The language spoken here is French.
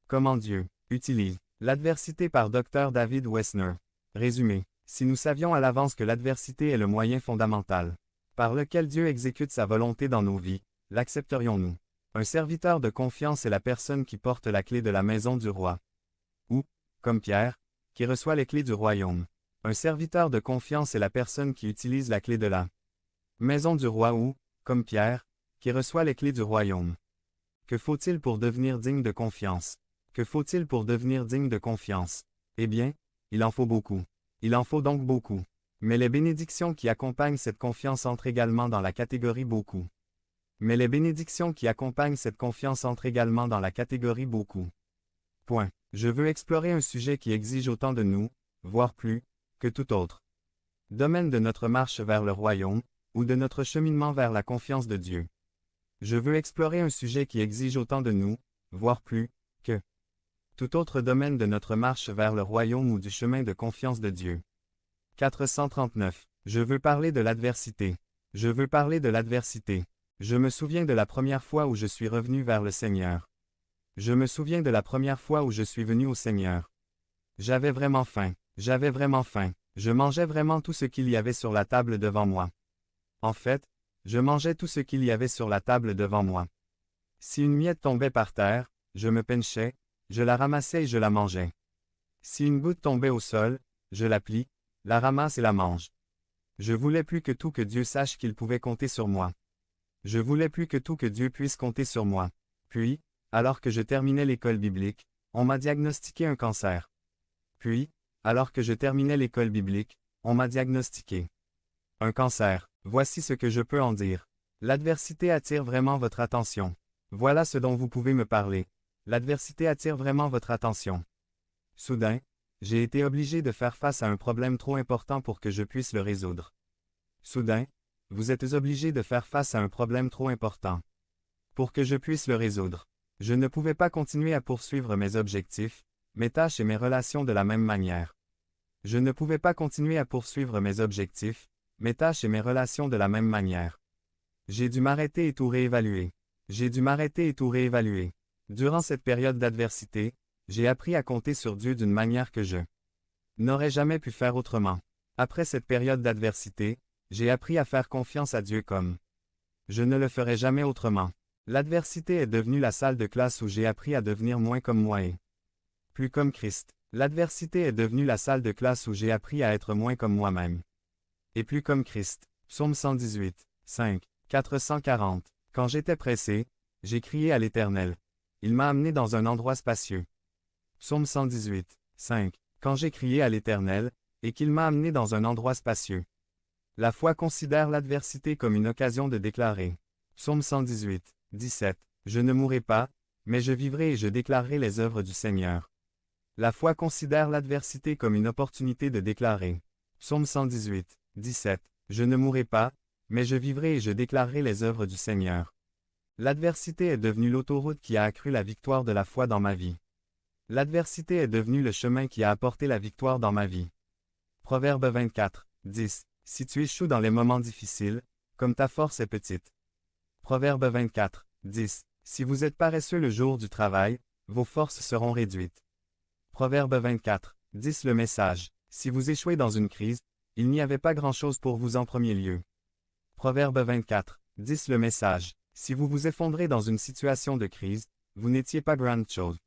Comment Dieu utilise l'adversité par Dr. David Wessner. Résumé. Si nous savions à l'avance que l'adversité est le moyen fondamental par lequel Dieu exécute sa volonté dans nos vies, l'accepterions-nous? Un serviteur de confiance est la personne qui porte la clé de la maison du roi. Ou, comme Pierre, qui reçoit les clés du royaume. Un serviteur de confiance est la personne qui utilise la clé de la maison du roi ou, comme Pierre, qui reçoit les clés du royaume. Que faut-il pour devenir digne de confiance? Que faut-il pour devenir digne de confiance? Eh bien, il en faut beaucoup. Il en faut donc beaucoup. Mais les bénédictions qui accompagnent cette confiance entrent également dans la catégorie beaucoup. Mais les bénédictions qui accompagnent cette confiance entrent également dans la catégorie beaucoup. Point. Je veux explorer un sujet qui exige autant de nous, voire plus, que tout autre domaine de notre marche vers le royaume, ou de notre cheminement vers la confiance de Dieu. Je veux explorer un sujet qui exige autant de nous, voire plus, que tout autre domaine de notre marche vers le royaume ou du chemin de confiance de Dieu. 439. Je veux parler de l'adversité. Je veux parler de l'adversité. Je me souviens de la première fois où je suis revenu vers le Seigneur. Je me souviens de la première fois où je suis venu au Seigneur. J'avais vraiment faim. J'avais vraiment faim. Je mangeais vraiment tout ce qu'il y avait sur la table devant moi. En fait, je mangeais tout ce qu'il y avait sur la table devant moi. Si une miette tombait par terre, je me penchais, je la ramassais et je la mangeais. Si une goutte tombait au sol, je la plie, la ramasse et la mange. Je voulais plus que tout que Dieu sache qu'il pouvait compter sur moi. Je voulais plus que tout que Dieu puisse compter sur moi. Puis, alors que je terminais l'école biblique, on m'a diagnostiqué un cancer. Puis, alors que je terminais l'école biblique, on m'a diagnostiqué un cancer. Voici ce que je peux en dire. L'adversité attire vraiment votre attention. Voilà ce dont vous pouvez me parler. L'adversité attire vraiment votre attention. Soudain, j'ai été obligé de faire face à un problème trop important pour que je puisse le résoudre. Soudain, vous êtes obligé de faire face à un problème trop important pour que je puisse le résoudre. Je ne pouvais pas continuer à poursuivre mes objectifs, mes tâches et mes relations de la même manière. Je ne pouvais pas continuer à poursuivre mes objectifs, mes tâches et mes relations de la même manière. J'ai dû m'arrêter et tout réévaluer. J'ai dû m'arrêter et tout réévaluer. Durant cette période d'adversité, j'ai appris à compter sur Dieu d'une manière que je n'aurais jamais pu faire autrement. Après cette période d'adversité, j'ai appris à faire confiance à Dieu comme je ne le ferai jamais autrement. L'adversité est devenue la salle de classe où j'ai appris à devenir moins comme moi et plus comme Christ. L'adversité est devenue la salle de classe où j'ai appris à être moins comme moi-même et plus comme Christ. Psaume 118, 5, 440. Quand j'étais pressé, j'ai crié à l'Éternel. Il m'a amené dans un endroit spacieux. Psaume 118, 5. Quand j'ai crié à l'Éternel, et qu'il m'a amené dans un endroit spacieux. La foi considère l'adversité comme une occasion de déclarer. Psaume 118, 17. Je ne mourrai pas, mais je vivrai et je déclarerai les œuvres du Seigneur. La foi considère l'adversité comme une opportunité de déclarer. Psaume 118, 17. Je ne mourrai pas, mais je vivrai et je déclarerai les œuvres du Seigneur. L'adversité est devenue l'autoroute qui a accru la victoire de la foi dans ma vie. L'adversité est devenue le chemin qui a apporté la victoire dans ma vie. Proverbe 24, 10. Si tu échoues dans les moments difficiles, comme ta force est petite. Proverbe 24, 10. Si vous êtes paresseux le jour du travail, vos forces seront réduites. Proverbe 24, 10. Le message. Si vous échouez dans une crise, il n'y avait pas grand-chose pour vous en premier lieu. Proverbe 24, 10. Le message. Si vous vous effondrez dans une situation de crise, vous n'étiez pas grand-chose.